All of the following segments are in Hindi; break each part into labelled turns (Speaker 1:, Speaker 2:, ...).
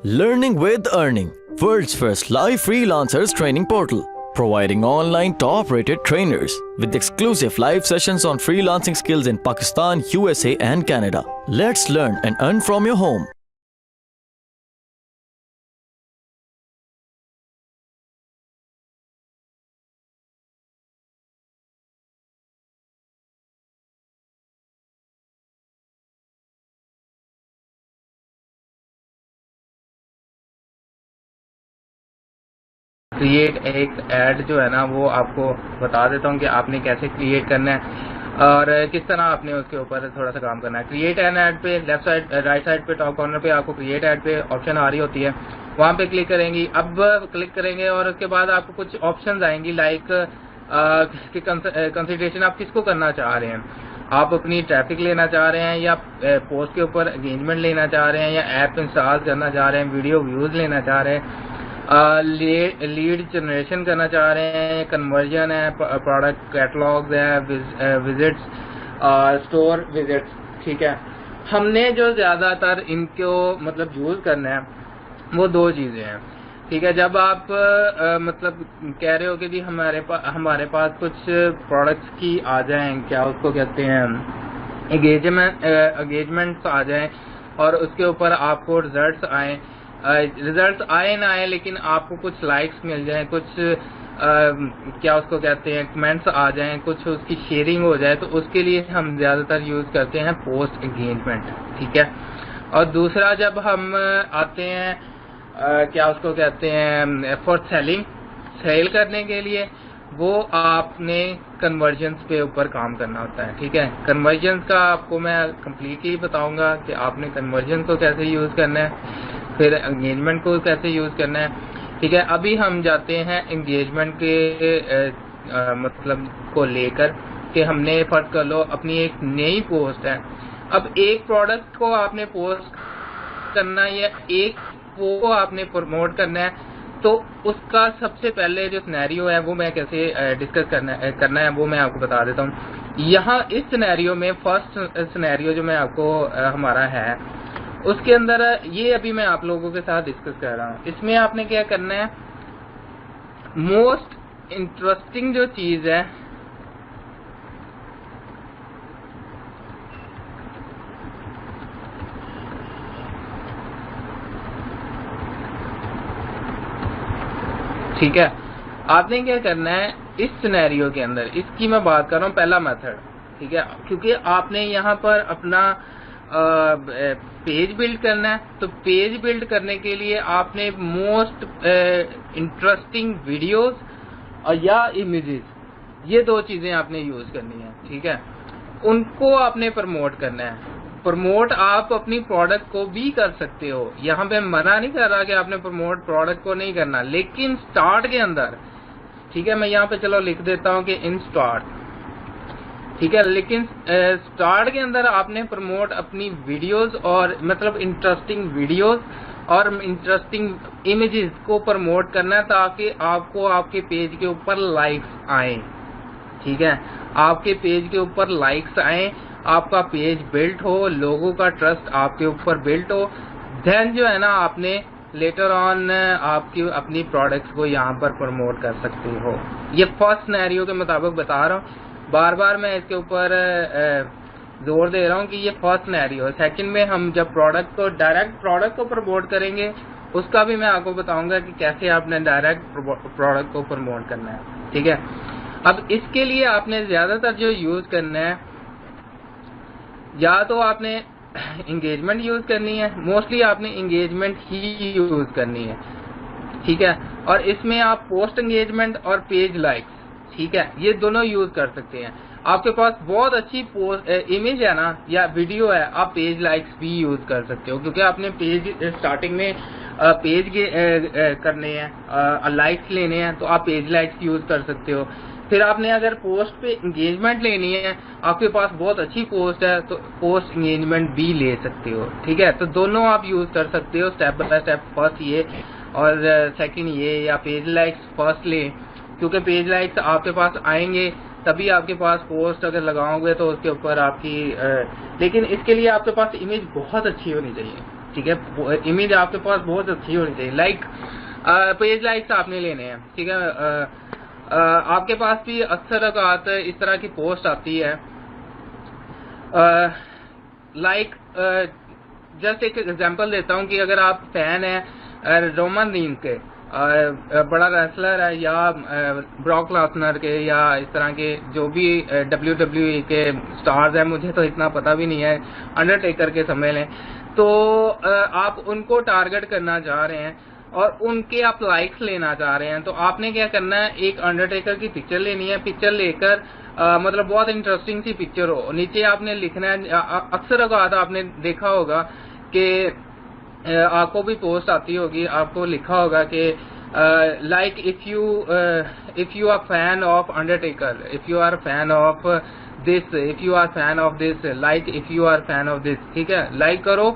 Speaker 1: Learning with Earning, world's first live freelancers training portal, providing online top-rated trainers with exclusive live sessions on freelancing skills in Pakistan, USA and Canada. Let's learn and earn from your home.
Speaker 2: Create एक ऐड जो है ना वो आपको बता देता हूँ कि आपने कैसे क्रिएट करना है और किस तरह आपने उसके ऊपर थोड़ा सा काम करना है। क्रिएट एन ऐड पे लेफ्ट साइड राइट साइड पे टॉप कॉर्नर पे आपको क्रिएट ऐड पे ऑप्शन आ रही होती है, वहाँ पे क्लिक करेंगी। अब क्लिक करेंगे और उसके बाद आपको कुछ ऑप्शंस आएंगी लाइक कि कंसिडरेशन आप किसको करना चाह रहे हैं। आप अपनी ट्रैफिक लेना चाह रहे हैं या पोस्ट के ऊपर एंगेजमेंट लेना चाह रहे हैं या ऐप इंस्टॉल करना चाह रहे हैं, वीडियो व्यूज लेना चाह रहे हैं, लीड जनरेशन करना चाह रहे हैं, कन्वर्जन है, प्रोडक्ट कैटलॉग्स है, विजिट्स, स्टोर विजिट्स। ठीक है, हमने जो ज़्यादातर इनको मतलब यूज़ करना है वो दो चीज़ें हैं। ठीक है, जब आप मतलब कह रहे हो कि जी हमारे पास कुछ प्रोडक्ट्स की आ जाएं, क्या उसको कहते हैं, एंगेजमेंट्स आ जाएं और उसके ऊपर आपको रिजल्ट्स आए ना आए लेकिन आपको कुछ लाइक्स मिल जाएं, कुछ क्या उसको कहते हैं कमेंट्स आ जाएं, कुछ उसकी शेयरिंग हो जाए, तो उसके लिए हम ज़्यादातर यूज़ करते हैं पोस्ट एंगेजमेंट। ठीक है, और दूसरा जब हम आते हैं क्या उसको कहते हैं फॉर सेल करने के लिए, वो आपने कन्वर्जन्स पे ऊपर काम करना होता है। ठीक है, कन्वर्जन्स का आपको मैं कम्प्लीटली बताऊंगा कि आपने कन्वर्जन को कैसे यूज़ करना है, फिर एंगेजमेंट को कैसे यूज़ करना है। ठीक है, अभी हम जाते हैं एंगेजमेंट के मतलब को लेकर कि हमने फर्ज कर लो अपनी एक नई पोस्ट है। अब एक प्रोडक्ट को आपने पोस्ट करना है या एक को आपने प्रमोट करना है, तो उसका सबसे पहले जो सिनेरियो है वो मैं कैसे डिस्कस करना है वो मैं आपको बता देता हूँ। यहाँ इस सिनेरियो में फर्स्ट सिनेरियो जो मैं आपको हमारा है उसके अंदर ये अभी मैं आप लोगों के साथ डिस्कस कर रहा हूँ। इसमें आपने क्या करना है, मोस्ट इंटरेस्टिंग जो चीज़ है ठीक है, आपने क्या करना है इस सिनेरियो के अंदर, इसकी मैं बात कर रहा हूँ पहला मेथड। ठीक है, क्योंकि आपने यहाँ पर अपना पेज बिल्ड करना है, तो पेज बिल्ड करने के लिए आपने मोस्ट इंटरेस्टिंग वीडियोस और या इमेजेस, ये दो चीज़ें आपने यूज़ करनी है। ठीक है, उनको आपने प्रमोट करना है। प्रमोट आप अपनी प्रोडक्ट को भी कर सकते हो, यहाँ पे मना नहीं कर रहा कि आपने प्रमोट प्रोडक्ट को नहीं करना, लेकिन स्टार्ट के अंदर, ठीक है, मैं यहाँ पे चलो लिख देता हूँ कि इन स्टार्ट। ठीक है, लेकिन स्टार्ट के अंदर आपने प्रमोट अपनी वीडियोस और मतलब इंटरेस्टिंग वीडियोस और इंटरेस्टिंग इमेजेस को प्रमोट करना है ताकि आपको आपके पेज के ऊपर लाइक्स आए। ठीक है, आपके पेज के ऊपर लाइक्स आए, आपका पेज बिल्ट हो, लोगों का ट्रस्ट आपके ऊपर बिल्ट हो, देन जो है ना आपने लेटर ऑन आपकी अपनी प्रोडक्ट्स को यहाँ पर प्रमोट कर सकते हो। ये फर्स्ट सिनेरियो के मुताबिक बता रहा हूँ, बार बार मैं इसके ऊपर जोर दे रहा हूँ कि ये फर्स्ट सिनेरियो है। सेकंड में हम जब डायरेक्ट प्रोडक्ट को प्रमोट करेंगे उसका भी मैं आपको बताऊंगा कि कैसे आपने डायरेक्ट प्रोडक्ट को प्रमोट करना है। ठीक है, अब इसके लिए आपने ज़्यादातर जो यूज़ करना है, या तो आपने इंगेजमेंट यूज़ करनी है, मोस्टली आपने इंगेजमेंट ही यूज़ करनी है। ठीक है, और इसमें आप पोस्ट एंगेजमेंट और पेज लाइक्स, ठीक है, ये दोनों यूज़ कर सकते हैं। आपके पास बहुत अच्छी इमेज है ना या वीडियो है, आप पेज लाइक्स भी यूज़ कर सकते हो, क्योंकि आपने पेज स्टार्टिंग में पेज करने हैं, लाइक्स लेने हैं, तो आप पेज लाइक्स यूज़ कर सकते हो। फिर आपने अगर पोस्ट पे एंगेजमेंट लेनी है, आपके पास बहुत अच्छी पोस्ट है, तो पोस्ट एंगेजमेंट भी ले सकते हो। ठीक है, तो दोनों आप यूज़ कर सकते हो स्टेप बाय स्टेप, फर्स्ट ये और सेकंड ये, या पेज लाइक्स फर्स्ट ले, क्योंकि पेज लाइक्स आपके पास आएंगे तभी आपके पास पोस्ट अगर लगाओगे तो उसके ऊपर आपकी लेकिन इसके लिए आपके पास इमेज बहुत अच्छी होनी चाहिए। ठीक है। इमेज आपके पास बहुत अच्छी होनी चाहिए। लाइक पेज लाइक्स आपने लेने हैं, ठीक है। आपके पास भी अक्सर औकात इस तरह की पोस्ट आती है, लाइक जस्ट एक एग्जांपल देता हूँ कि अगर आप फैन हैं रोमन रीन्स के, बड़ा रेसलर है, या ब्रॉक लेसनर के, या इस तरह के जो भी WWE के स्टार्स हैं, मुझे तो इतना पता भी नहीं है, अंडरटेकर के समझ लें, तो आप उनको टारगेट करना चाह रहे हैं और उनके आप लाइक्स लेना चाह रहे हैं, तो आपने क्या करना है, एक अंडरटेकर की पिक्चर लेनी है। पिक्चर लेकर मतलब बहुत इंटरेस्टिंग सी पिक्चर हो, नीचे आपने लिखना है, अक्सर औकात आपने देखा होगा कि आपको भी पोस्ट आती होगी, आपको लिखा होगा कि like if you are fan of Undertaker, if you are fan of this, if you are fan of this, like if you are fan of this, ठीक है, लाइक करो।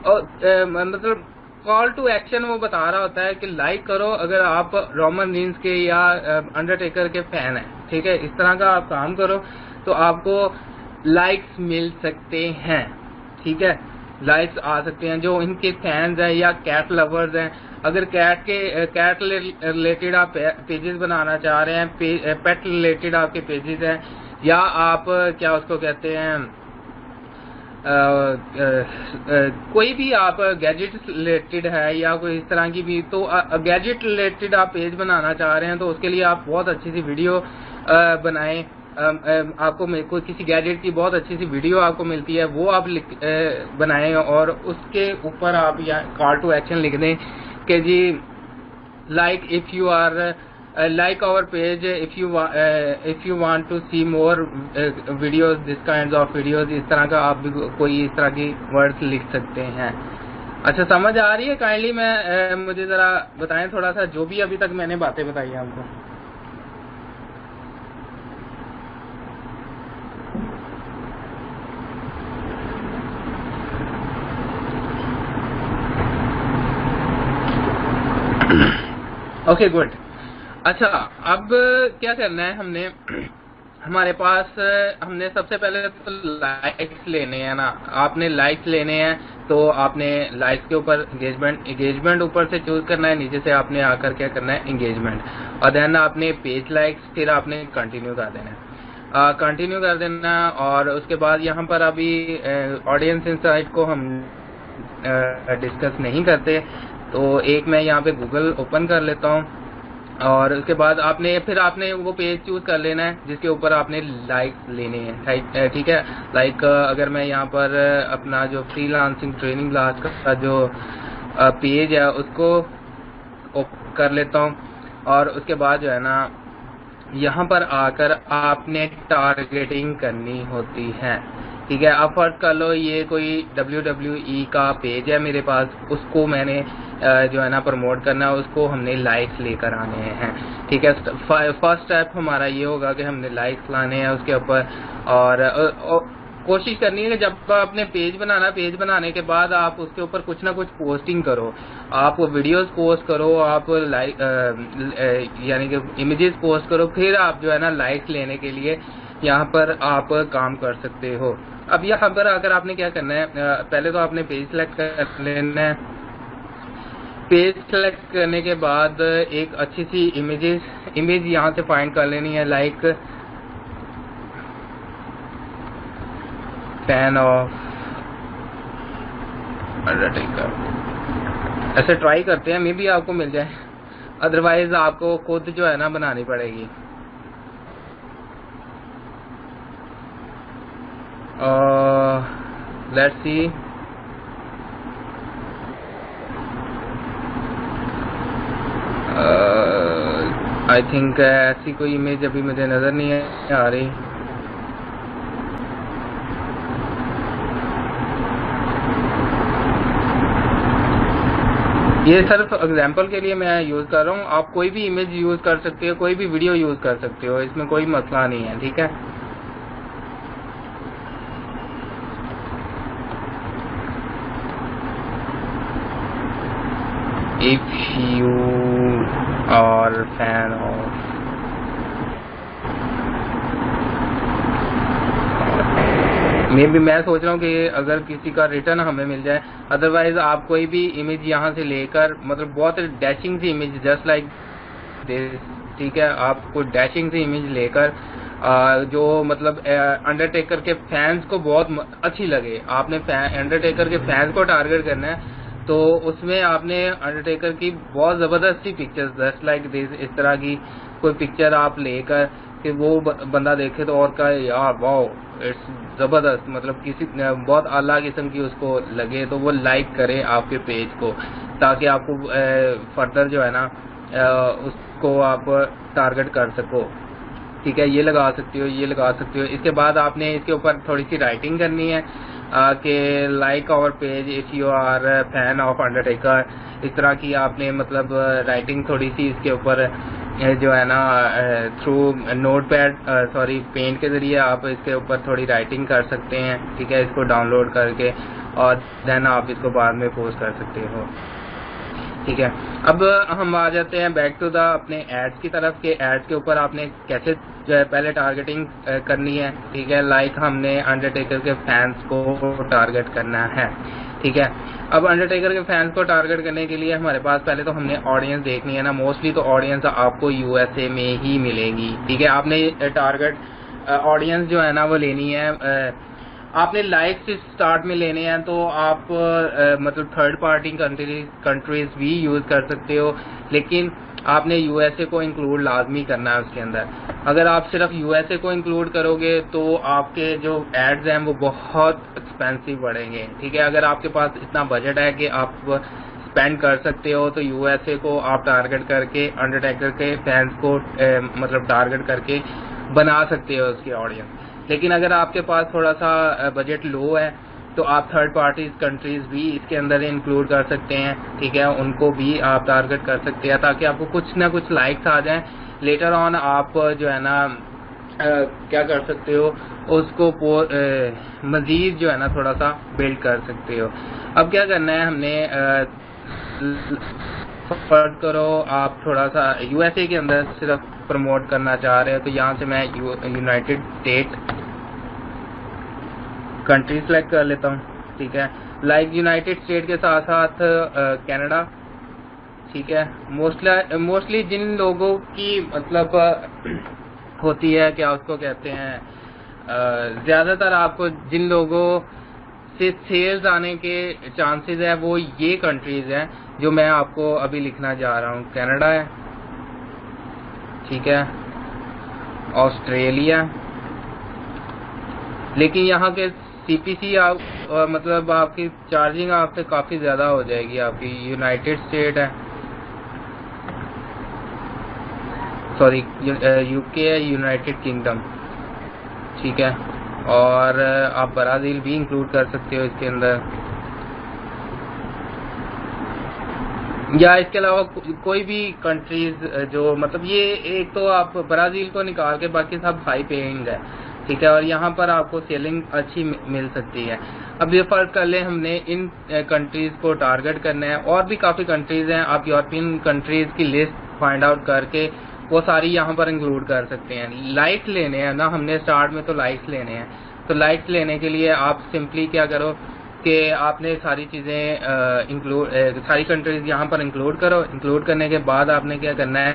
Speaker 2: और मतलब कॉल टू एक्शन वो बता रहा होता है कि लाइक करो अगर आप रोमन रीन्स के या अंडरटेकर के फैन हैं, ठीक है। इस तरह का आप काम करो तो आपको लाइक्स मिल सकते हैं, ठीक है, लाइक्स आ सकते हैं। जो इनके फैंस हैं या कैट लवर्स हैं, अगर कैट रिलेटेड आप पेजेस बनाना चाह रहे हैं, पेट रिलेटेड आपके पेजेस हैं, या आप क्या उसको कहते हैं, कोई भी आप गैजेट रिलेटेड है या कोई इस तरह की भी, तो गैजेट रिलेटेड आप पेज बनाना चाह रहे हैं, तो उसके लिए आप बहुत अच्छी सी वीडियो बनाएं। आपको कोई किसी गैजेट की बहुत अच्छी सी वीडियो आपको मिलती है, वो आप बनाएं और उसके ऊपर आप या कॉल टू एक्शन लिख दें कि जी like if you are like our page if you want to see more videos, this kinds of videos, इस तरह का आप भी कोई इस तरह की वर्ड्स लिख सकते हैं। अच्छा, समझ आ रही है? काइंडली मैं मुझे जरा बताएं थोड़ा सा, जो भी अभी तक मैंने बातें बताई हैं आपको। Okay, good. अच्छा, अब क्या करना है हमने, हमारे पास हमने सबसे पहले तो लाइक्स लेने हैं ना, आपने लाइक्स लेने हैं तो आपने लाइक्स के ऊपर एंगेजमेंट ऊपर से चूज करना है, नीचे से आपने आकर क्या करना है, एंगेजमेंट, और देन आपने पेज लाइक्स, फिर आपने कंटिन्यू कर देना है, कंटिन्यू कर देना। और उसके बाद यहाँ पर अभी ऑडियंस इनसाइट को हम डिस्कस नहीं करते, तो एक मैं यहाँ पे गूगल ओपन कर लेता हूँ और उसके बाद फिर आपने वो पेज चूज कर लेना है जिसके ऊपर आपने लाइक लेने हैं, ठीक है। लाइक अगर मैं यहाँ पर अपना जो फ्रीलांसिंग ट्रेनिंग क्लास का जो पेज है उसको कर लेता हूँ, और उसके बाद जो है ना यहाँ पर आकर आपने टारगेटिंग करनी होती है, ठीक है। आप फर्स्ट कर लो, ये कोई WWE का पेज है मेरे पास, उसको मैंने जो है ना प्रमोट करना है, उसको हमने लाइक्स लेकर आने हैं, ठीक है। फर्स्ट स्टेप हमारा ये होगा कि हमने लाइक्स लाने हैं उसके ऊपर, और कोशिश करनी है कि जब आपने पेज बनाने के बाद आप उसके ऊपर कुछ ना कुछ पोस्टिंग करो, आप वीडियोस पोस्ट करो, आप यानी कि इमेजेस पोस्ट करो, फिर आप जो है ना लाइक्स लेने के लिए यहाँ पर आप काम कर सकते हो। अब यहाँ पर अगर आपने क्या करना है, पहले तो आपने पेज सेलेक्ट कर लेना है, पेज सेलेक्ट करने के बाद एक अच्छी सी इमेज यहाँ से फाइंड कर लेनी है, लाइक फैन ऑफ अंडरटेकर, ऐसे ट्राई करते हैं, मे बी आपको मिल जाए, अदरवाइज आपको खुद जो है ना बनानी पड़ेगी। लेट्स सी, आई थिंक ऐसी कोई इमेज अभी मुझे नजर नहीं आ रही। ये सिर्फ एग्जांपल के लिए मैं यूज कर रहा हूँ, आप कोई भी इमेज यूज कर सकते हो, कोई भी वीडियो यूज कर सकते हो, इसमें कोई मसला नहीं है, ठीक है। If you are fan of मैं सोच रहा हूँ कि अगर किसी का रिटर्न हमें मिल जाए, अदरवाइज आप कोई भी इमेज यहाँ से लेकर, मतलब बहुत डैशिंग सी इमेज जस्ट लाइक दिस, ठीक है, आप कोई डैशिंग सी इमेज लेकर जो मतलब अंडरटेकर के फैंस को बहुत अच्छी लगे, आपने अंडरटेकर के फैंस को टारगेट करना है, तो उसमें आपने अंडरटेकर की बहुत जबरदस्त सी पिक्चर्स जस्ट लाइक दिस, इस तरह की कोई पिक्चर आप लेकर कि वो बंदा देखे तो और कहे यार वाओ इट्स जबरदस्त, मतलब किसी बहुत आला किस्म की उसको लगे, तो वो लाइक करे आपके पेज को, ताकि आपको फर्दर जो है ना उसको आप टारगेट कर सको। ठीक है, ये लगा सकती हो, ये लगा सकती हो। इसके बाद आपने इसके ऊपर थोड़ी सी राइटिंग करनी है कि like our page if you are fan of Undertaker, इस तरह की आपने मतलब राइटिंग थोड़ी सी इसके ऊपर जो है ना थ्रू नोटपैड सॉरी पेंट के जरिए आप इसके ऊपर थोड़ी राइटिंग कर सकते हैं। ठीक है, इसको डाउनलोड करके और देन आप इसको बाद में पोस्ट कर सकते हो। ठीक है, अब हम आ जाते हैं बैक टू द अपने एड्स की तरफ के एड्स के ऊपर आपने कैसे जो है पहले टारगेटिंग करनी है। ठीक है, लाइक हमने अंडरटेकर के फैंस को टारगेट करना है। ठीक है, अब अंडरटेकर के फैंस को टारगेट करने के लिए हमारे पास पहले तो हमने ऑडियंस देखनी है ना, मोस्टली तो ऑडियंस आपको यूएसए में ही मिलेगी। ठीक है, आपने टारगेट ऑडियंस जो है ना वो लेनी है, आपने लाइक से स्टार्ट में लेने हैं तो आप मतलब थर्ड पार्टी कंट्रीज भी यूज कर सकते हो, लेकिन आपने यूएसए को इंक्लूड लाजमी करना है उसके अंदर। अगर आप सिर्फ यूएसए को इंक्लूड करोगे तो आपके जो एड्स हैं वो बहुत एक्सपेंसिव बढ़ेंगे। ठीक है, अगर आपके पास इतना बजट है कि आप स्पेंड कर सकते हो तो यूएसए को आप टारगेट करके अंडरटेकर के फैंस को मतलब टारगेट करके बना सकते हो उसकी ऑडियंस। लेकिन अगर आपके पास थोड़ा सा बजट लो है तो आप थर्ड पार्टीज कंट्रीज भी इसके अंदर इंक्लूड कर सकते हैं। ठीक है, उनको भी आप टारगेट कर सकते हैं ताकि आपको कुछ ना कुछ लाइक्स आ जाएं। लेटर ऑन आप जो है ना क्या कर सकते हो, उसको मजीद जो है ना थोड़ा सा बिल्ड कर सकते हो। अब क्या करना है हमने फर्ज करो आप थोड़ा सा यूएसए के अंदर सिर्फ प्रमोट करना चाह रहे हो, तो यहाँ से मैं यूनाइटेड स्टेट कंट्री सेलेक्ट कर लेता हूँ। ठीक है, लाइक यूनाइटेड स्टेट के साथ साथ कनाडा। ठीक है, मोस्टली जिन लोगों की मतलब होती है क्या उसको कहते हैं, ज्यादातर आपको जिन लोगों से सेल्स आने के चांसेस है वो ये कंट्रीज हैं जो मैं आपको अभी लिखना जा रहा हूँ। कनाडा है, ठीक है, ऑस्ट्रेलिया, लेकिन यहाँ के सीपीसी आप मतलब आपकी चार्जिंग आपसे काफी ज्यादा हो जाएगी आपकी। यूनाइटेड स्टेट है, सॉरी यूके है, यूनाइटेड किंगडम। ठीक है, और आप ब्राजील भी इंक्लूड कर सकते हो इसके अंदर, या इसके अलावा कोई भी कंट्रीज जो मतलब ये एक तो आप ब्राजील को निकाल के बाकी सब हाई पेइंग है। ठीक है, और यहाँ पर आपको सेलिंग अच्छी मिल सकती है। अब ये फर्क कर ले, हमने इन कंट्रीज को टारगेट करना है। और भी काफी कंट्रीज हैं, आप यूरोपियन कंट्रीज की लिस्ट फाइंड आउट करके वो सारी यहाँ पर इंक्लूड कर सकते हैं। लाइक्स लेने हैं ना हमने, स्टार्ट में तो लाइक्स लेने हैं, तो लाइक्स लेने के लिए आप सिंपली क्या करो कि आपने सारी चीजें इंक्लूड सारी कंट्रीज यहाँ पर इंक्लूड करो। इंक्लूड करने के बाद आपने क्या करना है,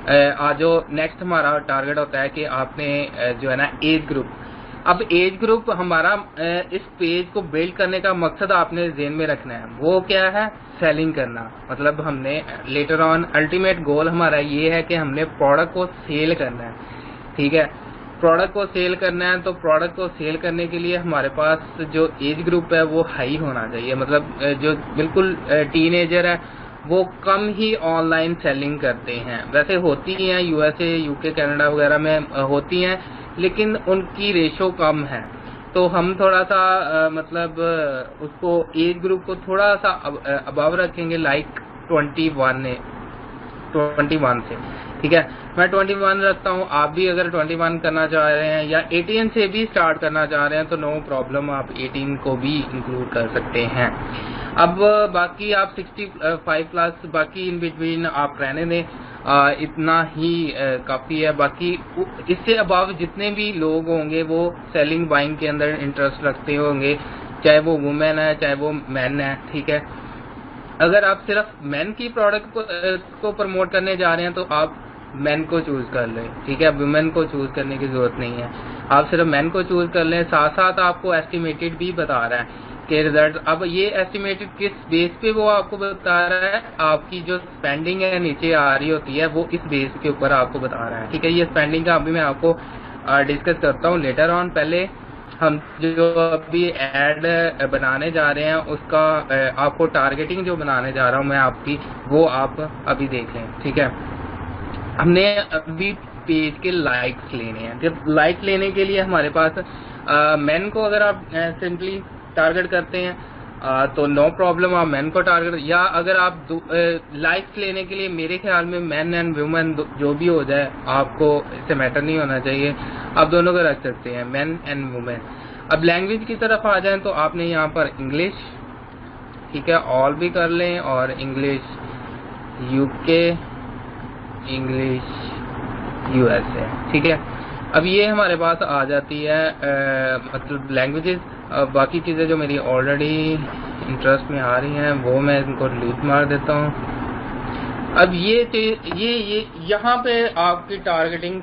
Speaker 2: आज जो नेक्स्ट हमारा टारगेट होता है कि आपने जो है ना एज ग्रुप, अब एज ग्रुप हमारा इस पेज को बिल्ड करने का मकसद आपने ज़हन में रखना है, वो क्या है, सेलिंग करना। मतलब हमने लेटर ऑन अल्टीमेट गोल हमारा ये है कि हमने प्रोडक्ट को सेल करना है। ठीक है, प्रोडक्ट को सेल करना है, तो प्रोडक्ट को सेल करने के लिए हमारे पास जो एज ग्रुप है वो हाई होना चाहिए। मतलब जो बिल्कुल टीनेजर है वो कम ही ऑनलाइन सेलिंग करते हैं। वैसे होती हैं यूएसए, यूके, कनाडा वगैरह में होती हैं, लेकिन उनकी रेशो कम है। तो हम थोड़ा सा मतलब उसको एज ग्रुप को थोड़ा सा अबव रखेंगे, लाइक 21 से। ठीक है, मैं 21 रखता हूँ। आप भी अगर 21 करना चाह रहे हैं या 18 से भी स्टार्ट करना चाह रहे हैं तो नो प्रॉब्लम, आप 18 को भी इंक्लूड कर सकते हैं। अब बाकी आप 65 प्लस बाकी इन बिटवीन आप रहने दें। इतना ही काफ़ी है। बाकी इससे अबाव जितने भी लोग होंगे वो सेलिंग बाइंग के अंदर इंटरेस्ट रखते होंगे, चाहे वो वुमेन है चाहे वो मैन है, ठीक है। अगर आप सिर्फ मैन की प्रोडक्ट को प्रमोट करने जा रहे हैं तो आप मैन को चूज कर लें, ठीक है। वुमेन को चूज करने की जरूरत नहीं है, आप सिर्फ मैन को चूज कर लें। साथ साथ आपको एस्टिमेटेड भी बता रहा है कि रिजल्ट। अब ये एस्टिमेटेड किस बेस पे वो आपको बता रहा है, आपकी जो स्पेंडिंग है नीचे आ रही होती है वो इस बेस के ऊपर आपको बता रहा है, ठीक है। ये स्पेंडिंग का अभी मैं आपको डिस्कस करता हूँ लेटर ऑन। पहले हम जो अभी एड बनाने जा रहे हैं उसका आपको टारगेटिंग जो बनाने जा रहा हूँ मैं आपकी, वो आप अभी देख लें, ठीक है। हमने अभी पेज के लाइक्स लेने हैं। जब लाइक लेने के लिए हमारे पास मैन को अगर आप सिंपली टारगेट करते हैं तो नो प्रॉब्लम, आप मैन को टारगेट, या अगर आप लाइक्स लेने के लिए मेरे ख्याल में मैन एंड वुमेन जो भी हो जाए आपको इससे मैटर नहीं होना चाहिए, आप दोनों को रख सकते हैं, मैन एंड वुमेन। अब लैंग्वेज की तरफ आ जाए तो आपने यहाँ पर इंग्लिश, ठीक है, ऑल भी कर लें, और इंग्लिश यूके, इंग्लिश यूएसए, ठीक है। अब ये हमारे पास आ जाती है मतलब लैंग्वेजेस। बाकी चीज़ें जो मेरी ऑलरेडी इंटरेस्ट में आ रही हैं वो मैं इनको डिलीट मार देता हूँ। अब ये यहाँ पे आपकी टारगेटिंग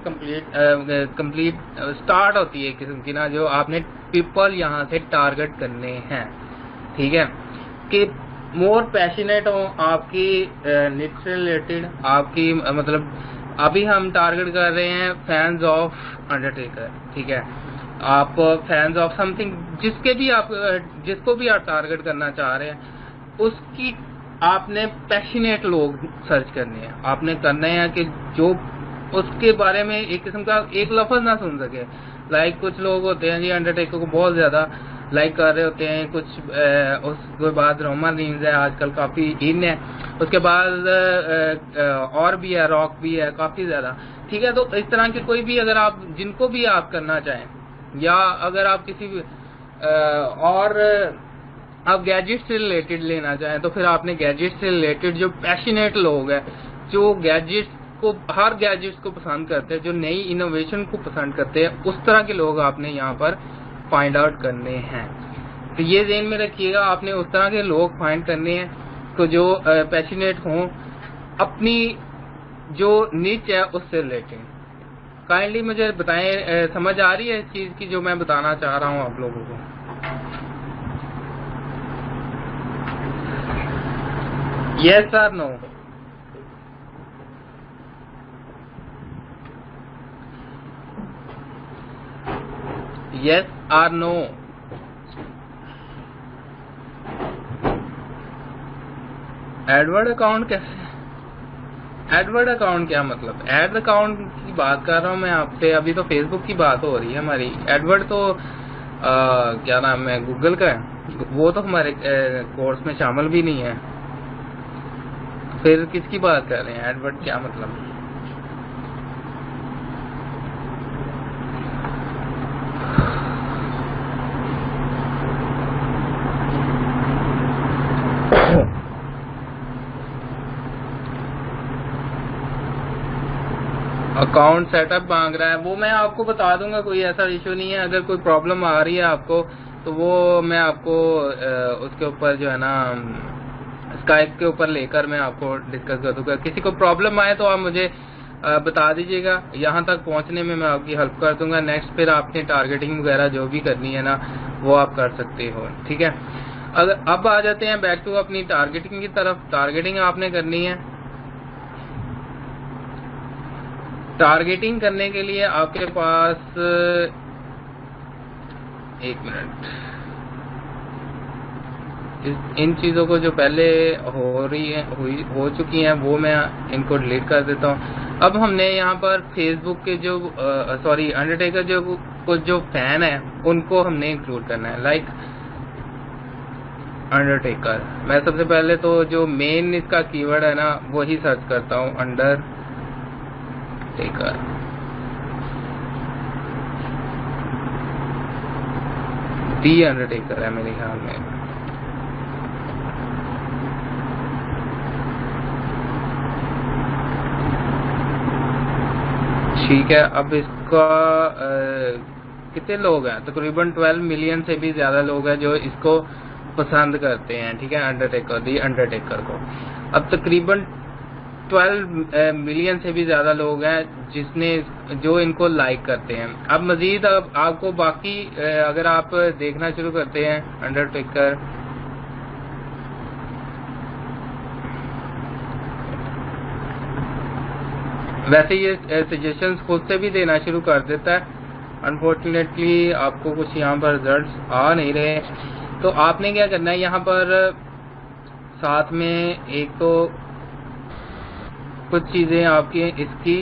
Speaker 2: कंप्लीट स्टार्ट होती है किस्म की ना, जो आपने पीपल यहाँ से टारगेट करने हैं, ठीक है, कि मोर पैशनेट हो आपकी नीड से रिलेटेड। आपकी मतलब अभी हम टारगेट कर रहे हैं फैंस ऑफ अंडरटेकर, ठीक है। आप फैंस ऑफ समथिंग जिसको भी आप टारगेट करना चाह रहे हैं उसकी आपने पैशनेट लोग सर्च करने हैं। आपने करना है कि जो उसके बारे में एक किस्म का एक लफ्ज ना सुन सके। लाइक कुछ लोग होते हैं जी अंडरटेकर को बहुत ज्यादा लाइक कर रहे होते हैं, कुछ उसके बाद रोमन रीन्स है आजकल काफी इन है, उसके बाद और भी है, रॉक भी है काफी ज्यादा, ठीक है। तो इस तरह के कोई भी अगर आप जिनको भी आप करना चाहें, या अगर आप किसी भी और आप गैजेट से रिलेटेड लेना चाहें तो फिर आपने गैजेट से रिलेटेड जो पैशनेट लोग हैं, जो गैजेट को हर गैजेट को पसंद करते हैं, जो नई इनोवेशन को पसंद करते हैं, उस तरह के लोग आपने यहाँ पर फाइंड आउट करने हैं। तो ये ध्यान में रखिएगा, आपने उस तरह के लोग फाइंड करने हैं तो जो पैशनेट हों अपनी जो नीच है उससे रिलेटेड। काइंडली मुझे बताएं समझ आ रही है इस चीज की जो मैं बताना चाह रहा हूं आप लोगों को? यस और नो? यस और नो? एडवर्ड अकाउंट कैसे? एडवर्ड अकाउंट क्या मतलब? एड अकाउंट की बात कर रहा हूँ मैं आपसे, अभी तो फेसबुक की बात हो रही है हमारी। एडवर्ड तो क्या नाम है गूगल का है, वो तो हमारे कोर्स में शामिल भी नहीं है। फिर किसकी बात कर रहे हैं? एडवर्ड क्या मतलब? अकाउंट सेटअप मांग रहा है, वो मैं आपको बता दूंगा, कोई ऐसा इशू नहीं है। अगर कोई प्रॉब्लम आ रही है आपको तो वो मैं आपको उसके ऊपर जो है ना स्काइप के ऊपर लेकर मैं आपको डिस्कस कर दूंगा। किसी को प्रॉब्लम आए तो आप मुझे बता दीजिएगा, यहाँ तक पहुँचने में मैं आपकी हेल्प कर दूंगा। नेक्स्ट फिर आपने टारगेटिंग वगैरह जो भी करनी है ना वो आप कर सकते हो, ठीक है। अगर अब आ जाते हैं बैक टू अपनी टारगेटिंग की तरफ। टारगेटिंग आपने करनी है। टारगेटिंग करने के लिए आपके पास एक मिनट, इन चीजों को जो पहले हो चुकी हैं वो मैं इनको डिलीट कर देता हूँ। अब हमने यहाँ पर फेसबुक के जो अंडरटेकर जो फैन है उनको हमने इंक्लूड करना है। लाइक अंडरटेकर, मैं सबसे पहले तो जो मेन इसका कीवर्ड है ना वही सर्च करता हूँ, अंडरटेकर। दी अंडरटेकर है मेरे ख्याल में। ठीक है, अब इसका कितने लोग हैं, तकरीबन 12 मिलियन से भी ज्यादा लोग हैं जो इसको पसंद करते हैं। ठीक है, अंडरटेकर को अब तकरीबन 12 मिलियन से भी ज्यादा लोग हैं जो इनको लाइक करते हैं। अब मजीद आपको बाकी अगर आप देखना शुरू करते हैं अंडरटेकर, वैसे ये सजेशंस खुद से भी देना शुरू कर देता है। अनफॉर्चुनेटली आपको कुछ यहाँ पर रिजल्ट्स आ नहीं रहे, तो आपने क्या करना है, यहाँ पर साथ में एक तो कुछ चीजें आपकी इसकी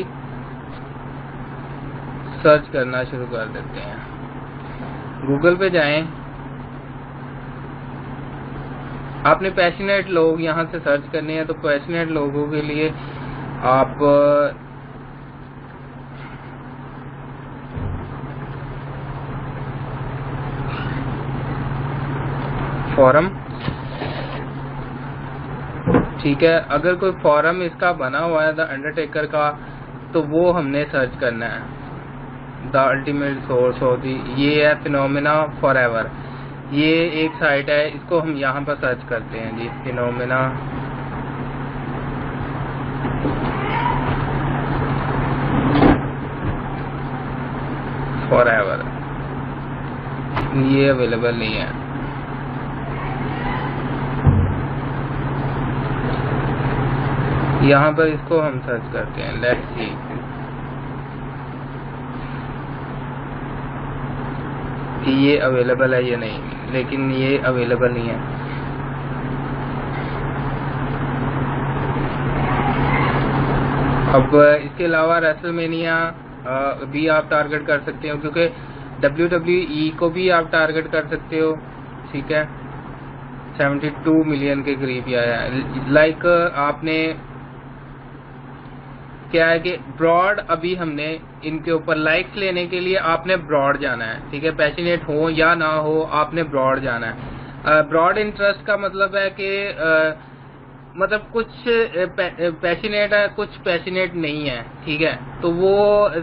Speaker 2: सर्च करना शुरू कर देते हैं। गूगल पे जाएं, आपने पैशनेट लोग यहाँ से सर्च करने हैं, तो पैशनेट लोगों के लिए आप फॉरम, ठीक है, अगर कोई फॉरम इसका बना हुआ है द अंडरटेकर का, तो वो हमने सर्च करना है। The ultimate source of the, ये है फिनोमेना फॉरएवर, ये एक साइट है, इसको हम यहाँ पर सर्च करते हैं जी, फिनोमेना फॉरएवर, ये अवेलेबल नहीं है। यहाँ पर इसको हम सर्च करते हैं, लेट्स सी, कि ये अवेलेबल है या नहीं, लेकिन ये अवेलेबल नहीं है। अब इसके अलावा रेसलमेनिया भी आप टारगेट कर सकते हो, क्योंकि WWE को भी आप टारगेट कर सकते हो। ठीक है, 72 मिलियन के करीब आया है। लाइक आपने क्या है कि ब्रॉड, अभी हमने इनके ऊपर लाइक्स लेने के लिए आपने ब्रॉड जाना है। ठीक है, पैशनेट हो या ना हो, आपने ब्रॉड जाना है। ब्रॉड इंटरेस्ट का मतलब है कि मतलब कुछ पैशनेट है, कुछ पैशनेट नहीं है। ठीक है, तो वो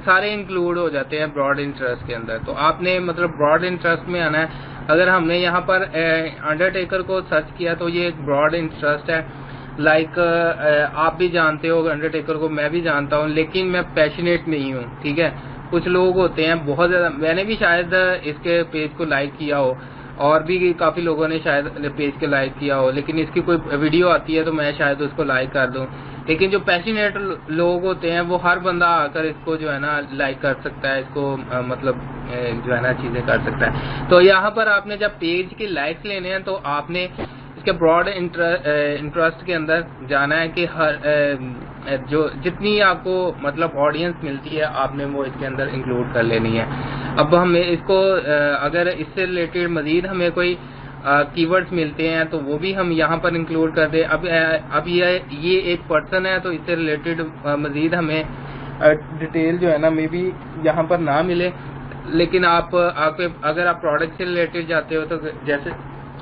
Speaker 2: सारे इंक्लूड हो जाते हैं ब्रॉड इंटरेस्ट के अंदर। तो आपने मतलब ब्रॉड इंटरेस्ट में आना है। अगर हमने यहाँ पर अंडरटेकर को सर्च किया, तो ये एक ब्रॉड इंटरेस्ट है। लाइक आप भी जानते हो अंडरटेकर को, मैं भी जानता हूँ, लेकिन मैं पैशनेट नहीं हूँ। ठीक है, कुछ लोग होते हैं बहुत ज्यादा, मैंने भी शायद इसके पेज को लाइक किया हो, और भी काफी लोगों ने शायद पेज के लाइक किया हो, लेकिन इसकी कोई वीडियो आती है तो मैं शायद उसको लाइक कर दूं। लेकिन जो पैशनेट लोग होते हैं, वो हर बंदा आकर इसको जो है ना लाइक कर सकता है, इसको मतलब जो है ना चीजें कर सकता है। तो यहाँ पर आपने जब पेज के लाइक्स लेने हैं, तो आपने इसके ब्रॉड इंटरेस्ट के अंदर जाना है कि हर जो जितनी आपको मतलब ऑडियंस मिलती है, आपने वो इसके अंदर इंक्लूड कर लेनी है। अब हमें इसको अगर इससे रिलेटेड मजीद हमें कोई कीवर्ड्स मिलते हैं, तो वो भी हम यहाँ पर इंक्लूड कर दें। अब ये एक पर्सन है, तो इससे रिलेटेड मजीद हमें डिटेल जो है ना मे बी यहाँ पर ना मिले, लेकिन आपके अगर आप प्रोडक्ट से रिलेटेड जाते हो, तो जैसे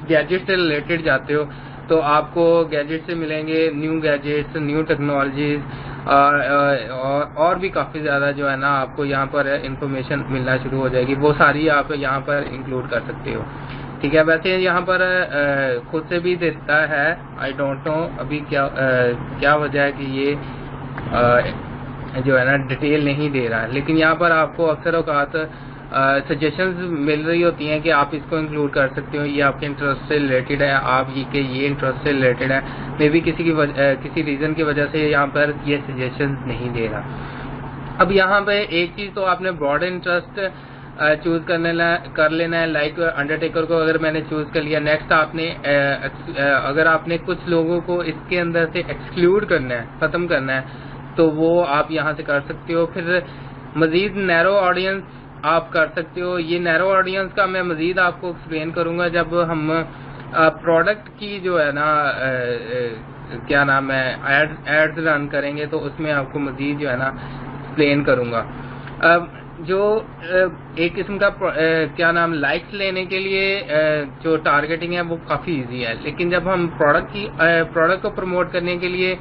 Speaker 2: गैजेट से रिलेटेड जाते हो, तो आपको गैजेट से मिलेंगे न्यू गैजेट्स, न्यू टेक्नोलॉजीज, और भी काफ़ी ज़्यादा जो है ना आपको यहाँ पर इंफॉर्मेशन मिलना शुरू हो जाएगी। वो सारी आप यहाँ पर इंक्लूड कर सकते हो। ठीक है, वैसे यहाँ पर खुद से भी देता है, आई डोंट नो अभी क्या वजह है कि ये जो है ना डिटेल नहीं दे रहा है, लेकिन यहाँ पर आपको अक्सर औकात सजेशंस मिल रही होती हैं कि आप इसको इंक्लूड कर सकते हो, ये आपके इंटरेस्ट से रिलेटेड है, आप ये इंटरेस्ट से रिलेटेड है। मे बी किसी रीजन की वजह से यहाँ पर ये सजेशंस नहीं दे रहा। अब यहाँ पे एक चीज तो आपने ब्रॉड इंटरेस्ट चूज कर लेना है। लाइक अंडरटेकर को अगर मैंने चूज कर लिया, नेक्स्ट आपने अगर आपने कुछ लोगों को इसके अंदर से एक्सक्लूड करना है, खत्म करना है, तो वो आप यहाँ से कर सकते हो। फिर मजीद नैरो ऑडियंस आप कर सकते हो। ये नैरो ऑडियंस का मैं मजीद आपको एक्सप्लेन करूंगा जब हम प्रोडक्ट की जो है ना क्या नाम है एड्स रन करेंगे, तो उसमें आपको मजीद जो है ना एक्सप्लेन करूंगा। अब जो एक किस्म का क्या नाम लाइक्स लेने के लिए जो टारगेटिंग है वो काफी इजी है, लेकिन जब हम प्रोडक्ट को प्रमोट करने के लिए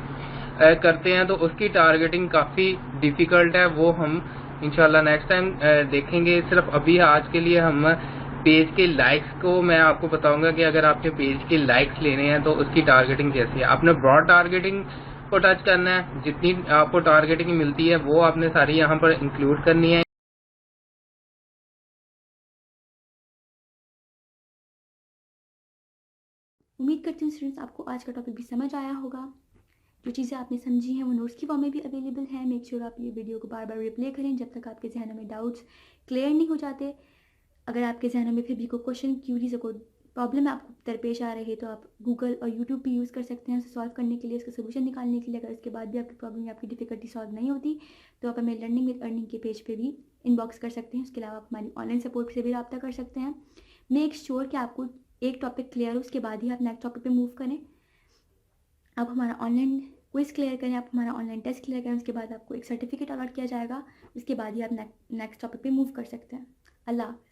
Speaker 2: करते हैं, तो उसकी टारगेटिंग काफी डिफिकल्ट है। वो हम इंशाल्लाह नेक्स्ट टाइम देखेंगे। सिर्फ अभी आज के लिए हम पेज के लाइक्स को मैं आपको बताऊंगा कि अगर आपने पेज के लाइक्स लेने हैं तो उसकी टारगेटिंग कैसी है। आपने ब्रॉड टारगेटिंग को टच करना है, जितनी आपको टारगेटिंग मिलती है वो आपने सारी यहाँ पर इंक्लूड करनी है।
Speaker 3: उम्मीद करती हूँ स्टूडेंट्स आपको आज का टॉपिक भी समझ आया होगा। जो चीज़ें आपने समझी हैं वो नोट्स की फॉर्म में भी अवेलेबल है। मेक श्योर आप ये वीडियो को बार बार रिप्ले करें जब तक आपके जहनों में डाउट्स क्लियर नहीं हो जाते। अगर आपके जहनों में फिर भी कोई क्वेश्चन, क्यूरीज, कोई प्रॉब्लम आपको दरपेश आ रही है तो आप गूगल और यूट्यूब भी यूज़ कर सकते हैं उसे सॉल्व करने के लिए, उसका सोल्यूशन निकालने के लिए। अगर उसके बाद भी आपकी प्रॉब्लम या आपकी डिफिकल्टी सॉल्व नहीं होती तो आप हमें लर्निंग विद अर्निंग के पेज पे भी इनबॉक्स कर सकते हैं। उसके अलावा आप हमारी ऑनलाइन सपोर्ट से भी रब्ता कर सकते हैं। मेक श्योर कि आपको एक टॉपिक क्लियर हो, उसके बाद ही आप नेक्स्ट टॉपिक पे मूव करें। आप हमारा ऑनलाइन क्विज क्लियर करें, आप हमारा ऑनलाइन टेस्ट क्लियर करें, उसके बाद आपको एक सर्टिफिकेट अलॉट किया जाएगा। उसके बाद ही आप नेक्स्ट टॉपिक पे मूव कर सकते हैं। अल्लाह हाफ़िज़।